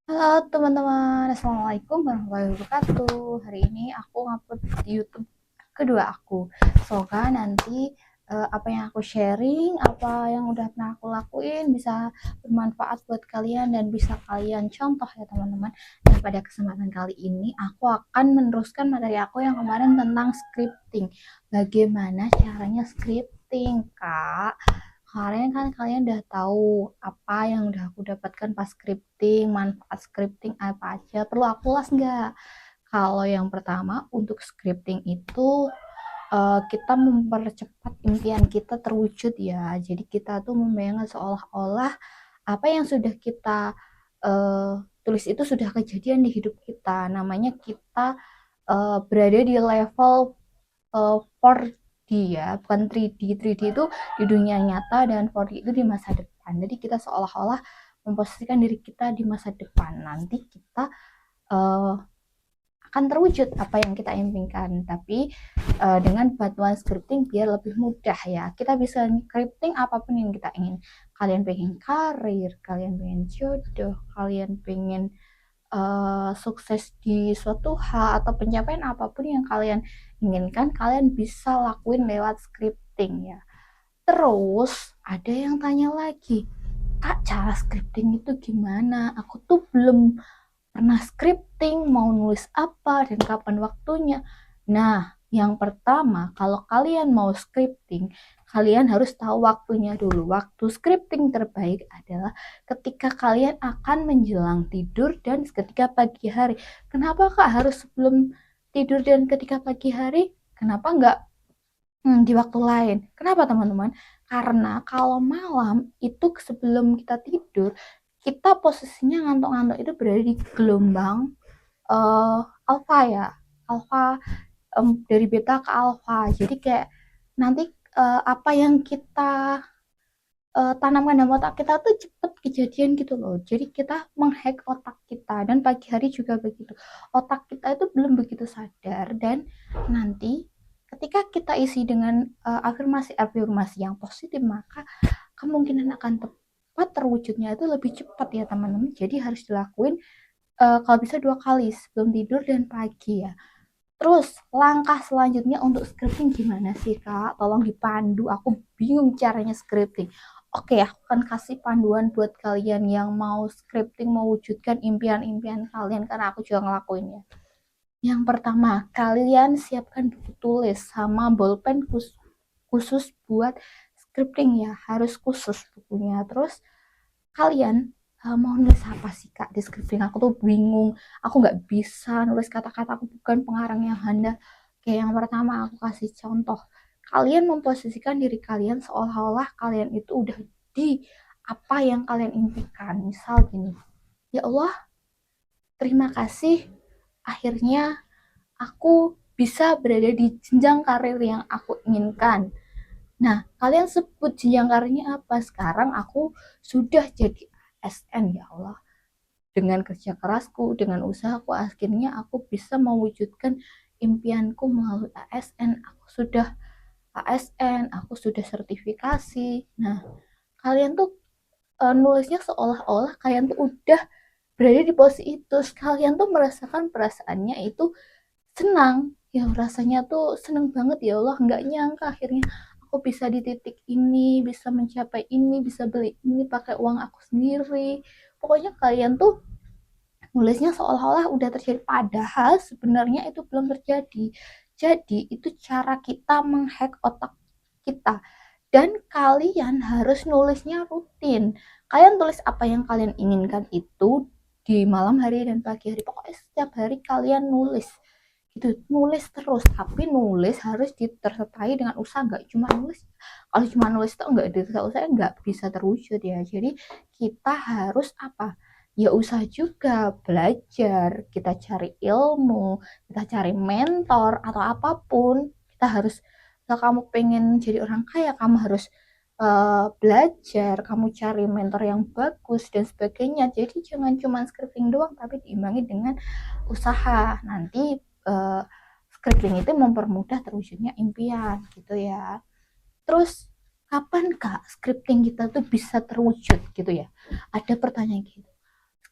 Halo teman-teman, Assalamualaikum warahmatullahi wabarakatuh. Hari ini aku ngupload di YouTube kedua aku. Semoga nanti apa yang aku sharing, apa yang udah pernah aku lakuin bisa bermanfaat buat kalian dan bisa kalian contoh ya teman-teman. Nah, pada kesempatan kali ini aku akan meneruskan materi aku yang kemarin tentang scripting. Bagaimana caranya scripting, Kak? Kemarin kan kalian udah tahu apa yang udah aku dapatkan pas scripting, manfaat scripting apa aja. Perlu aku ulas nggak? Kalau yang pertama untuk scripting itu kita mempercepat impian kita terwujud ya. Jadi kita tuh membayangkan seolah-olah apa yang sudah kita tulis itu sudah kejadian di hidup kita. Namanya kita berada di level 4D ya, bukan 3D. 3D itu di dunia nyata dan 4D itu di masa depan. Jadi kita seolah-olah memposisikan diri kita di masa depan. Nanti kita uh, akan terwujud apa yang kita impikan. Tapi dengan bantuan scripting biar lebih mudah ya. Kita bisa scripting apapun yang kita ingin. Kalian pengen karir, kalian pengen jodoh, kalian pengen sukses di suatu hal atau pencapaian apapun yang kalian inginkan, kalian bisa lakuin lewat scripting ya. Terus ada yang tanya lagi, Kak, cara scripting itu gimana? Aku tuh belum pernah scripting, mau nulis apa dan kapan waktunya. Nah, yang pertama, kalau kalian mau scripting, kalian harus tahu waktunya dulu. Waktu scripting terbaik adalah ketika kalian akan menjelang tidur dan ketika pagi hari. Kenapa Kak harus sebelum tidur dan ketika pagi hari? Kenapa nggak di waktu lain? Kenapa teman-teman? Karena kalau malam itu sebelum kita tidur, kita posisinya ngantuk-ngantuk itu berada di gelombang alfa ya, alfa, dari beta ke alfa. Jadi kayak nanti apa yang kita tanamkan dalam otak kita tuh cepet kejadian gitu loh. Jadi kita menghack otak kita dan pagi hari juga begitu. Otak kita itu belum begitu sadar dan nanti ketika kita isi dengan afirmasi-afirmasi yang positif, maka kemungkinan akan tepat terwujudnya itu lebih cepat ya teman-teman. Jadi harus dilakuin kalau bisa 2 kali sebelum tidur dan pagi ya. Terus langkah selanjutnya untuk scripting gimana sih Kak? Tolong dipandu, aku bingung caranya scripting. Oke, aku akan kasih panduan buat kalian yang mau scripting, mewujudkan impian-impian kalian karena aku juga ngelakuinnya. Yang pertama, kalian siapkan buku tulis sama bolpen khusus buat scripting ya, harus khusus bukunya. Terus kalian mau nulis apa sih Kak di scripting? Aku tuh bingung, aku nggak bisa nulis kata-kata, aku bukan pengarang yang handal. Kayak yang pertama aku kasih contoh, kalian memposisikan diri kalian seolah-olah kalian itu udah di apa yang kalian impikan. Misal gini, ya Allah, terima kasih akhirnya aku bisa berada di jenjang karir yang aku inginkan. Nah, kalian sebut jenjang karirnya apa? Sekarang aku sudah jadi ASN, ya Allah. Dengan kerja kerasku, dengan usahaku, akhirnya aku bisa mewujudkan impianku melalui ASN. Aku sudah ASN, aku sudah sertifikasi. Nah, kalian tuh nulisnya seolah-olah kalian tuh udah berada di posisi itu. Kalian tuh merasakan perasaannya itu senang. Ya rasanya tuh seneng banget, ya Allah, nggak nyangka akhirnya aku bisa di titik ini, bisa mencapai ini, bisa beli ini pakai uang aku sendiri. Pokoknya kalian tuh nulisnya seolah-olah udah terjadi padahal sebenarnya itu belum terjadi. Jadi itu cara kita menghack otak kita. Dan kalian harus nulisnya rutin. Kalian tulis apa yang kalian inginkan itu di malam hari dan pagi hari. Pokoknya setiap hari kalian nulis gitu, nulis terus, tapi nulis harus ditersertai dengan usaha, nggak cuma nulis. Kalau cuma nulis itu nggak ditersertai usaha, nggak bisa terwujud ya. Jadi kita harus apa, ya usaha juga, belajar, kita cari ilmu, kita cari mentor atau apapun. Kita harus, kalau kamu pengen jadi orang kaya, kamu harus belajar, kamu cari mentor yang bagus dan sebagainya. Jadi jangan cuma scripting doang, tapi diimbangi dengan usaha. Nanti scripting itu mempermudah terwujudnya impian gitu ya. Terus kapan Kak scripting kita tuh bisa terwujud gitu ya? Ada pertanyaan gitu.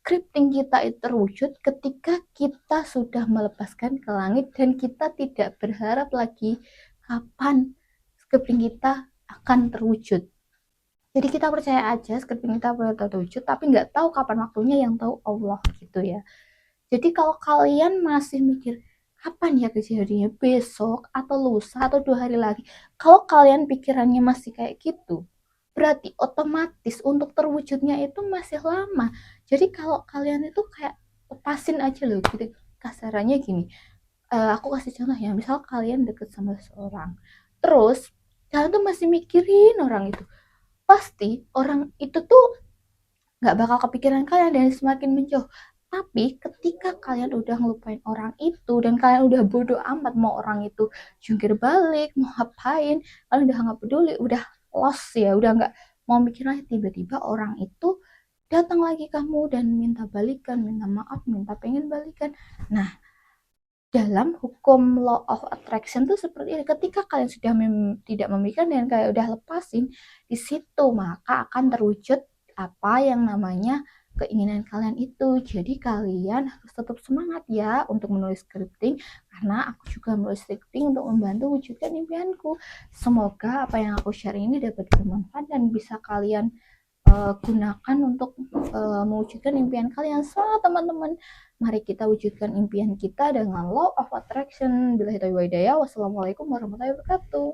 scripting kita itu terwujud ketika kita sudah melepaskan ke langit dan kita tidak berharap lagi kapan scripting kita akan terwujud. Jadi kita percaya aja scripting kita boleh terwujud, tapi nggak tahu kapan waktunya, yang tahu Allah gitu ya. Jadi kalau kalian masih mikir kapan ya kejadiannya, besok atau lusa atau 2 hari lagi, kalau kalian pikirannya masih kayak gitu, berarti otomatis untuk terwujudnya itu masih lama. Jadi kalau kalian itu kayak lepasin aja loh gitu, kasarannya gini. Aku kasih contoh ya, misal kalian deket sama seseorang, terus kalian tuh masih mikirin orang itu, pasti orang itu tuh nggak bakal kepikiran kalian dan semakin menjauh. Tapi ketika kalian udah ngelupain orang itu dan kalian udah bodoh amat mau orang itu jungkir balik, mau ngapain, kalian udah nggak peduli, udah lost ya, udah nggak mau mikir lagi, tiba-tiba orang itu datang lagi kamu dan minta balikan, minta maaf, minta pengen balikan. Nah, dalam hukum law of attraction tuh seperti ini, ketika kalian sudah tidak memikirkan dan kalian udah lepasin, di situ maka akan terwujud apa yang namanya keinginan kalian itu. Jadi kalian harus tetap semangat ya untuk menulis scripting, karena aku juga menulis scripting untuk membantu wujudkan impianku. Semoga apa yang aku share ini dapat bermanfaat dan bisa kalian gunakan untuk mewujudkan impian kalian. So teman-teman, mari kita wujudkan impian kita dengan law of attraction. Billahi taufiq wal hidayah. Wassalamualaikum warahmatullahi wabarakatuh.